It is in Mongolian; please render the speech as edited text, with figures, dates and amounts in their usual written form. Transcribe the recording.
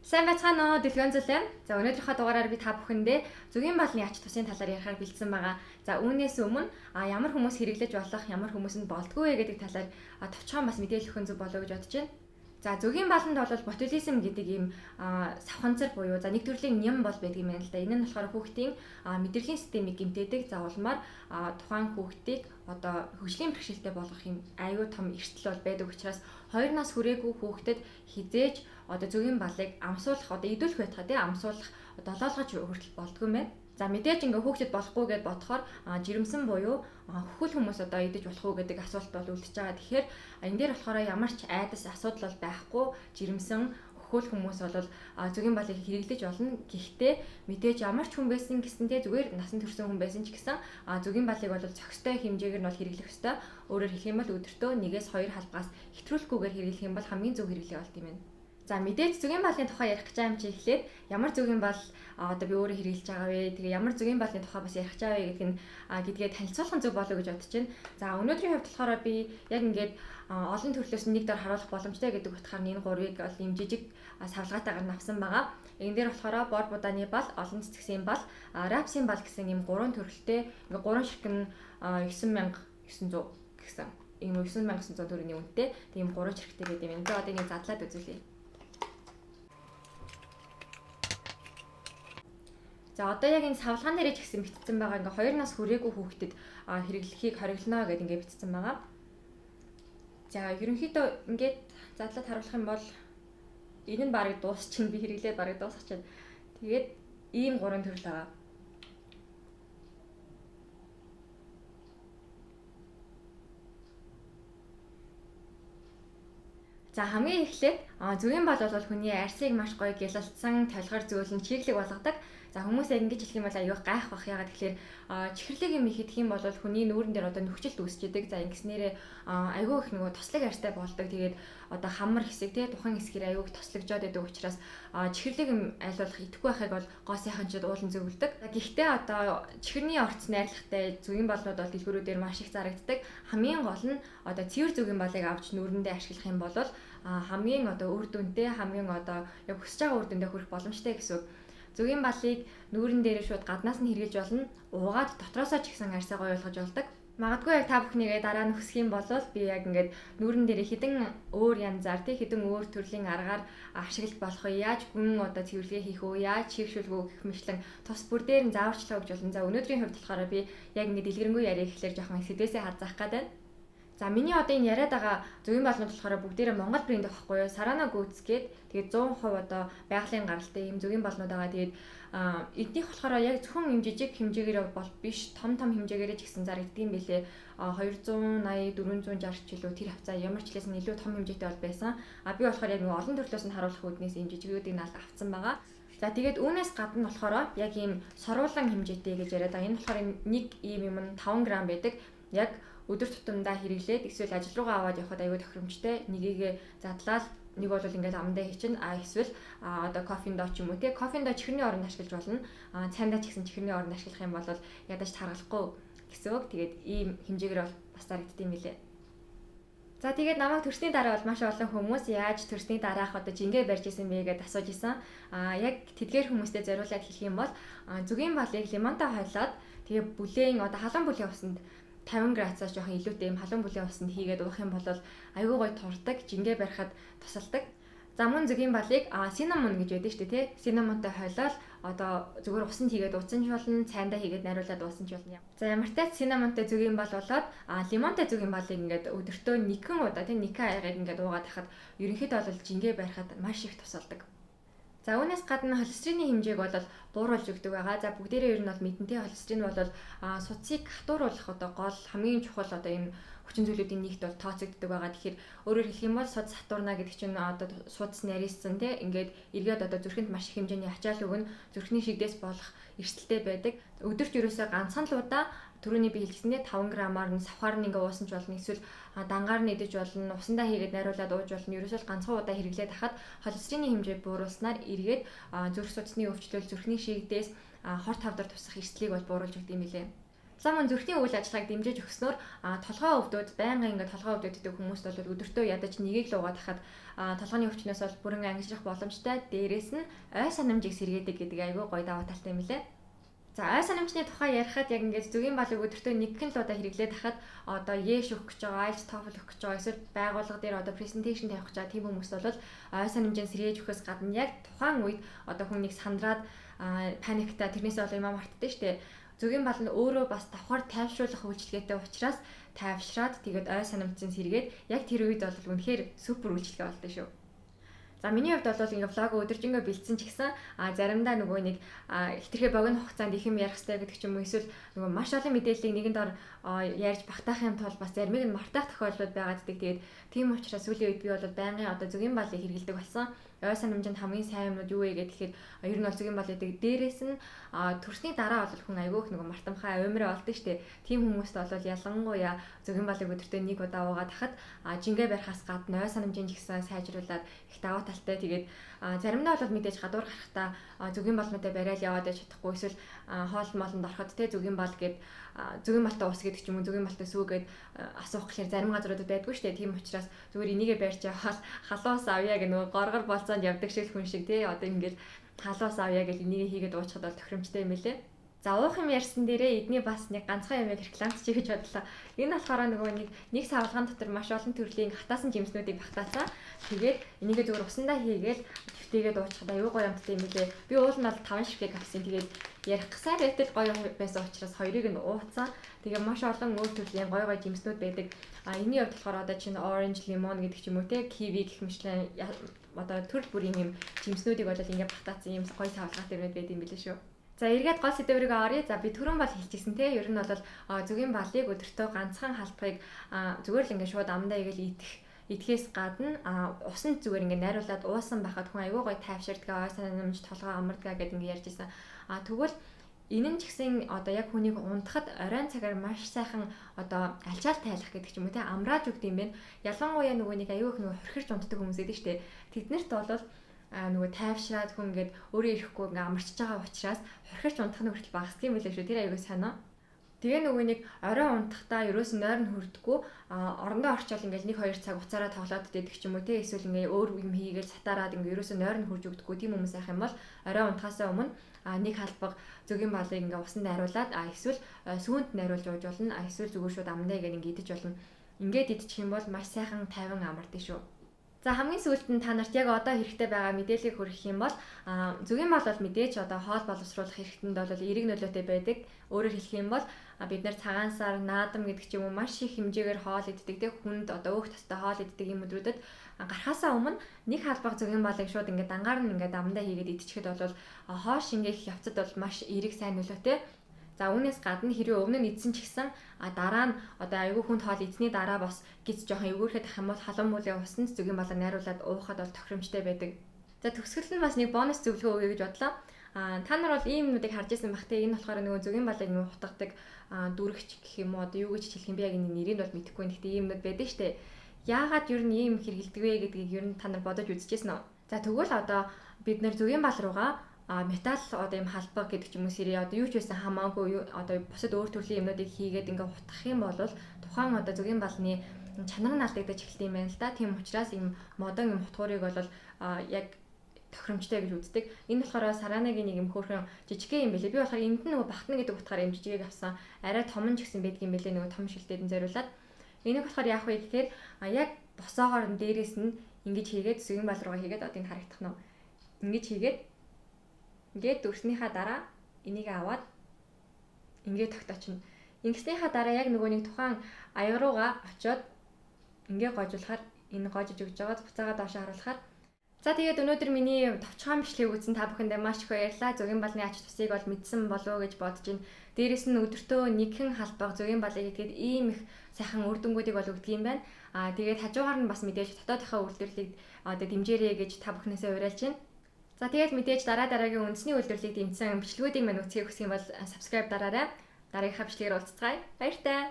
Сайн байцгаана уу дэлгэн зүлээ. За өнөөдрийнхөө дугаараар би та бүхэндээ зөгийн балны ач тусын талаар ярихаар бэлдсэн байгаа. За үүнээс өмнө ямар хүмүүс хэрэглэж болох, ямар хүмүүс нь болдгүй вэ гэдэг талаар товчхон бас мэдээлэл өгөх зүг болоо гэж бодож байна. За зөгийн баланд бол ботулизм гэдэг ийм савханцар буюу за нэг төрлийн ням бол байдаг юм байна л да. Энэ нь болохоор хүүхдийн мэдрэлийн системийг гэмтээдэг. За улмаар тухайн хүүхдийг одоо хөгжлийн бэрхшээлтэй болгох юм аюу тум эрсдэл бол байдаг учраас 2 нас хүрээгүй хүүхдэд хизээж одоо зөгийн балыг амсуулах одоо идүүлэх байтугай тий амсуулах долоолгож хүртэл болдгүй юм байна. За мэдээж ингээ хүүхдэд болохгүй гэд бодохоор жирэмсэн буюу хөхөл хүмүүс одоо идэж болох уу гэдэг асуулт бол үлдчихэж байгаа. Тэгэхээр энэ дээр болохоор ямар ч айдас асуудал бол байхгүй. Жирэмсэн хөхөл хүмүүс бол зөгийн балыг хэрэглэж болно. Гэхдээ мэдээж ямар ч хүн байсан гэсэндээ зүгээр насан турш хүн байсан ч гэсэн зөгийн балыг бол зохистой хэмжээгээр нь бол хэрэглэх ёстой. Өөрөөр хэлэх юм бол өдөртөө 1-2 халбаас хэтрүүлэхгүйгээр хэрэглэх юм бол хамгийн зөв хэрэглээ болт юм байна. За мэдээж зөгийн балны тухай ярих гэж байгаа юм чи эхлээд ямар зөгийн бал одоо би өөрөө хэрэглэж байгаа вэ? Тэгээ ямар зөгийн балны тухай бас ярих гэж байгаа вэ гэдгийг гэдгээ танилцуулах зөв болоо гэж бодож байна. За өнөөдрийн хувьд болохоор би яг ингээд олон төрлөөс нэг дор харуулах боломжтой гэдэг утгаар энэ гурвыг бол юм жижиг савлгаатайгаар авсан байгаа. Энэ дээр болохоор бор будааны бал, олон цэцгсийн бал, рапсын бал гэсэн юм гурван төрөлтэй ингээ гурван ширхэг нь 9900 гэсэн ийм 9900 төгрөгийн үнэтэй тийм гурван ширхэгтэй гэдэг юм. Одоо энийг задлаад үзүүлье. За одоо яг энэ савлгаан нэрэж гисэн битсэн байгаа ингээ 2 нас хүрээгүй хүүхдэд хэрэглэхийг хориглоно гэдэг ингээ битсэн байгаа. За ерөнхийдөө ингээд задлаад харуулах юм бол энэ нь барыг дуусчихна би хэрэглээд барыг дуусгачихна. Тэгээд ийм гурван төрөл байгаа. За хамгийн эхлээд зөгийн бал бол хүний арсыг маш гоё гялалтсан, толгойр зөөлөн чиглэг болгодог. За хүмүүс яг ингэж хэлэх юм бол аюух гайх бах яагаад тэгэхээр чихэрлэг юм их идэх юм бол хүний нүүрэн дээр одоо нөхцөлт үүсчихэд за ингэснээрээ аюу их нөгөө тослог арьстай болдог. Тэгээд одоо хамар хэсэг тий тухайн хэсгээр аюух тослогжоод байдаг учраас чихэрлэг юм айлуулах идэхгүй байхыг бол гоо сайханчид уулан зөвлөдөг. Гэхдээ одоо чихэрний орц найрлагатай зөгийн балнууд бол дэлгүүрүүдээр маш их зарагддаг. Хамгийн гол нь одоо цэвэр зөгийн балыг авч нүүрэндээ ашиглах юм бол хамгийн одоо үр дүнтэй хамгийн одоо яг хүсэж байгаа үр дүндээ хүрэх боломжтой гэсэн үг. Зөгийн балыг нүүрэн дээр шууд гаднаас нь хэрэглэж болно. Уугаад дотроосоо ч ихсэн арьсаа гоё болгож болдог. Магадгүй яг та бүхнийгээ дараа нь хүсэх юм бол би яг ингээд нүүрэн дээр хідэн өөр янзаар тий хідэн өөр төрлийн аргаар ашиглаж болох уу? Яаж гүн одоо цэвэрлэгээ хийх үү? Яаж шийгшүүлэх үү гэх мэтлэн тус бүр дээр нь зааварчлага өгч болно. За өнөөдрийн хувьд болохоор би яг ингээд дэлгэрэнгүй яриа гэхлээр жоохон сэдвээсээ хазаах гэдэг. За миний одоо энэ яриад байгаа зөгийн балнууд болохоор бүгдээрээ Монгол брэнд байхгүй юу? Sarana Goods гээд тэгээд 100% одоо байгалийн гаралтай ийм зөгийн балнууд байгаа. Тэгээд эднийх болохоор яг зөвхөн юм жижиг хэмжээгээр бол биш, том хэмжээгээр ч гэсэн зарагддаг юм билээ. 280 460 кг тэр хавцаа ямар ч хэлсэн илүү том хэмжээтэй бол байсан. Би болохоор яг нэг олон төрлөөс нь харуулах үүднээс ийм жижигүүдийг наал авцсан байгаа. За тэгээд үүнээс гадна болохоор яг ийм соруулан хэмжээтэй гэж яриад байгаа. Энэ болохоор нэг ийм юм нь 5 г байдаг. Яг өдөр тутамдаа хэрэглээд эсвэл ажил руугаа аваад явхад аюул тохиромжтой нёгийг задлаад нэг бол ингээд амдаа хийчин эсвэл одоо кофендо ч юм уу те кофендо чихэрний оронд ашиглаж болно. Цайндаа ч гэсэн чихэрний оронд ашиглах юм бол ядаж таргалахгүй гэсэн үг. Тэгээд ийм хэмжээгээр бол бас зарагддаг юм билээ. За тэгээд намайг төрсний дараа бол маш олон хүмүүс яаж төрсний дараах одоо жингээ барьж исэн бэ гэдээ асууж исэн. Яг тэдгээр хүмүүстэй зориулаад хэлэх юм бол зөгийн балыг лимонтой хойлоод тэгээ бүлээн одоо халуун бүлээн усанд 50 градусаас жоохон илүүтэй юм халуун бүлээн усанд хийгээд уух юм бол аюу гой турдаг, жингээ барихад тусалдаг. За мөн зөгийн балыг синамон гэж байдаг шүү дээ тий. Синамонтой хойлол одоо зүгээр усанд хийгээд уусан ч болно, цайндаа хийгээд найруулад уусан ч болно. За ямар ч тач синамонтой зөгийн бал болоод лимонтой зөгийн балыг ингээд өдөртөө нэгэн удаа тий нэгэн аягаар ингээд уугаад хахад ерөнхийдөө бол жингээ барихад маш их тусалдаг. За үүнээс гадна холестерины хэмжээг бол бууруулж өгдөг байгаа. За бүгдээрээ ер нь бол мэдэнтэй холестерин бол судсыг хатууруулах одоо гол хамгийн чухал одоо энэ хүчин зүйлүүдийн нэгт бол тооцогддог байгаа. Тэгэхээр өөрөөр хэлэх юм бол судас хатуурна гэдэг чинь одоо судас нарийсан тий ингээд эргээд одоо зүрхэнд маш их хэмжээний ачаал өгнө. Зүрхний шигдээс болох эрсдэлтэй байдаг. Өдөрт ерөөсөө ганцхан л удаа түрүүний би хэлжсэндээ 5 грамаар нь савхаар нь ингээ уусан ч болно эсвэл дангаар нь идэж болно усандаа хийгээд найруулад ууж болно ерөөсөө ганцхан удаа хэрэглээд хахад холестерины хэмжээ буурулснаар эргээд зүрх судасны өвчлөл зүрхний шигдээс хорт хавдар тусах эрсдлийг бол бууруулж өгдөг юм билээ. Зам зүрхний үйл ажиллагааг дэмжиж өгснөөр толгой өвдөд байнгын ингээд толгой өвдөд идэх хүмүүс бол өдөртөө ядаж нэгийг л уугаад хахад толгойн өвчнөөс бол бүрэн ангижрах боломжтой. Дээрээс нь ой санамжийг сэргээдэг гэдэг айгүй гоё даваа талтай юм лээ. За ой санамжны тухай ярихад яг ингээд зөгийн балыг өдөртөө нэгэн л удаа хэрэглээд хахад одоо ЕШ өгөх гэж байгаа, IELTS TOEFL өгөх гэж байгаа эсвэл байгууллага дээр одоо презентацийн тавих гэж байгаа тийм хүмүүс бол ой санамжийг сэргээж өгөхөөс гадна яг тухайн үед одоо хүнийг сандраад паниктаа тэрнээс бол юм мартдаг шүү дээ. Зөгийн бал нь өөрөө бас давхар тайвшруулах үйлчилгээтэй учраас тайвшраад тэгээд ой санамжийн сэргээд яг тэр үед бол үнэхээр супер үйлчилгээ болдог шүү. За миний хувьд бол ингээ влог өдөржингөө бэлдсэн ч гэсэн заримдаа нөгөө нэг хитрхээ богино хугацаанд их юм ярих хэрэгтэй гэдэг ч юм уу эсвэл нөгөө маш олон мэдээллийг нэгэн дор ярьж багтаахын тулд бас заримыг нь мартах тохиолдлууд байгаад байдаг. Тэгээд тийм учраас сүүлийн үед би бол байнгын одоо зөгийн балыг хэрэглэдэг болсон. Ой санамжинд хамгийн сайн юмнууд юу вэ гэхээр ер нь бол зөгийн бал гэдэг. Дээрээс нь төрсний дараа бол хүн айгүйх нөгөө мартамхай өмрөө олдог штеп. Тийм хүмүүст бол ялангуяа зөгийн балыг өдөртөө нэг удаа уугаад хахад жингээ барихаас гадна ой санамжийн жигсаа сайжруулад их даваа талтай. Тэгээд заримдаа бол мэдээж гадуур гарахтаа зөгийн балнуудаа барайл яваад яж чадахгүй эсвэл хоол молонд ороход те зөгийн бал гээд зөгийн балтай ус гэдэг ч юм уу зөгийн балтай сүү гээд асуух гэхээр зарим газруудад байдгүй шүү дээ. Тийм учраас зүгээр энийгээ барьж явахад халуус авъя гэх нөгөө горгор болцоонд явдаг шиг хүн шиг тий одоо ингээл халуус авъя гэж энийг хийгээд уучхад бол тохиромжтой юм байлээ. За уух юм ярьсан дээрээ эдний бас нэг ганцхан юм рекламч чи гэж бодлоо. Энэ болохоор нөгөө нэг савлгаан дотор маш олон төрлийн хатаасан жимснүүдийг багтаацсан. Тэгээд энийгээ зүгээр усандаа хийгээл твтээгээд уучхад аюу гоё юмтай юм билээ. Би уул нь бол 5 ширхэг авсан. Тэгээд ярих гасаар байтал гоё байсан учраас хоёрыг нь ууцсан. Тэгээ маш олон өөр төрлийн гоё гоё жимснүүд байдаг. Энийний хувьд болохоор одоо чинь orange, lemon гэдэг ч юм уу те kiwi гэх мэтлэн одоо төрөл бүрийн юм жимснүүдийг бол ингээд багтаацсан юм гоё савлгаатай юм байд юм билээ шүү. За эргээд гол сэдвэрийг оръё. За би түрүүн бол хэлчихсэн те. Ер нь бол зөгийн балыг өдөртөө ганцхан халтгыг зүгээр л ингээд шууд амдаа игээл идэхээс гадна усанд зүгээр ингээд найруулад уусан байхад хүн аюу гой тайвширдаг, ой санамж толгой амардгаа гэдэг ингээд ярьжсэн. Тэгвэл энэ нь ч гэсэн одоо яг хүнийг унтахад оройн цагаар маш сайхан одоо альчаал тайлах гэдэг ч юм уу те амрааж өгд юм байна. Ялангуяа нөгөө нэг аюу их нөгөө хорхирч унтдаг хүмүүс байдаг шүү дээ. Тэднэрт бол нөгөө тайвшраад хүн ингээд өөрөө ирэхгүй ингээд амарчж байгаа учраас хорхирч унтах нь хүртэл багасдаг юм билээ шүү. Тэр аюу санаа. Тэгээ нөгөө нэг орой унтахдаа ерөөсөн нойр нь хүрдэггүй орондоо орчвол ингээд 1-2 цаг уцаараа тоглоод дээдэг ч юм уу те эсвэл ингээд өөр юм хийгээл сатаараад ингээд ерөөсөн нойр нь хурж өгдөггүй тийм хүмүүс айх юм бол орой унтахаасаа өмнө нэг халбаг зөгийн балыг ингээд усанд найруулад эсвэл сүүнд найруулж ууж болно. Эсвэл зүгээр шууд амдаа ингээд ингээд идэж болно. Ингээд идчих юм бол маш сайхан тайван амардаг шүү. За хамгийн сүүлд нь та нарт яг одоо хэрэгтэй байгаа мэдээллийг хүргэх юм бол зөгийн бал бол мэдээж одоо хоол боловсруулах хэрэгтэнд бол эерэг нөлөөтэй байдаг. Өөрөөр хэлэх юм бол бид нар цагаан сар, наадам гэдэг ч юм уу маш их хэмжээгээр хоол иддэг те хүнд одоо өөх тостой хоол иддэг юм өдрүүдэд гарахаасаа өмнө нэг халбаг зөгийн балыг шууд ингээд дангаар нь ингээд амдаа хийгээд идчихэхэд бол хоош ингээх явцад бол маш эерэг сайн нөлөөтэй. За үүнээс гадна хэрвээ өмнө нь идсэн ч гэсэн дараа нь одоо аягүй хүнд хоол идсний дараа бас гиз жоохон эвгүүрхэд ах юм бол халуун муулийн усанд зөгийн балаа найруулад уухад бол тохиромжтой байдаг. За төгсгөл нь бас нэг бонус зөвлөгөө өгье гэж бодлоо. Та нар бол ийм юмнуудыг харж ирсэн бах те энэ болохоор нөгөө зөгийн балыг нөгөө хутгадаг дүрэгч гэх юм уу одоо юу гэж хэлэх юм бэ яг энэ нэрийг бол мэдэхгүй. Гэхдээ ийм юмнууд байдаг штэ. Яагаад ер нь ийм хэрэгэлдэг вэ гэдгийг ер нь та нар бодож үзчихсэн үү? За тэгвэл одоо бид нэр зөгийн бал руугаа металл одоо юм халбаг гэдэг ч юм уу сэрээ одоо юу ч байсан хамаагүй одоо бусад өөр төрлийн юмнуудыг хийгээд ингээ хутгах юм бол тухайн одоо зөгийн балны чанар нь алдагдаж эхэлдэг юм байна л да. Тийм учраас юм модон юм хутгуурыг бол яг тохиромжтой гэж үздэг. Энэ болохоор саранагийн нэг юм хөөрхөн жижигхэн юм бэлээ. Би болохоор энд нь нөгөө бахтна гэдэг утгаараа юм жижигийг авсан. Арай том ч гэсэн байдаг юм бэлээ нөгөө том шилтэйдэн зориулаад. Энийг болохоор яах вэ гэхээр яг босоогоор нь дээрээс нь ингэж хийгээд зөгийн бал руугаа хийгээд одоо энэ харагдах нь ингэж хийгээд ингээд дүрснийхаа дараа энийг аваад ингээд тогтоочно. Ингэснийхаа дараа яг нөгөө нэг тухайн аяг руугаа очиод ингээд гожуулахаар энэ гожиж өгж байгаа буцаагаа доошоо харуулахаар за тэгээд өнөөдөр миний товчхон бичлэгийг үзсэн та бүхэндээ маш их баярлалаа. Зөгийн балны ач тусыг бол мэдсэн болов уу гэж бодож байна. Дээрээс нь өдөртөө нэгэн халбаг зөгийн балыг идгээд ийм их сайхан үр дүнгуудыг бол өгдөг юм байна. Тэгээд хажуугаар нь бас мэдээж дотоодынхаа үйлдвэрлэлийг одоо дэмжээрэй гэж та бүхнээсээ уриалж байна. За тэгээд мэдээж дараагийн үндэсний үйлдвэрлэлийг дэмжсэн бичлэгүүдийг мань үзхийг хүсэх юм бол subscribe дараарай. Дараагийнхаа бичлэгээр уулзцгаая. Баяр таа.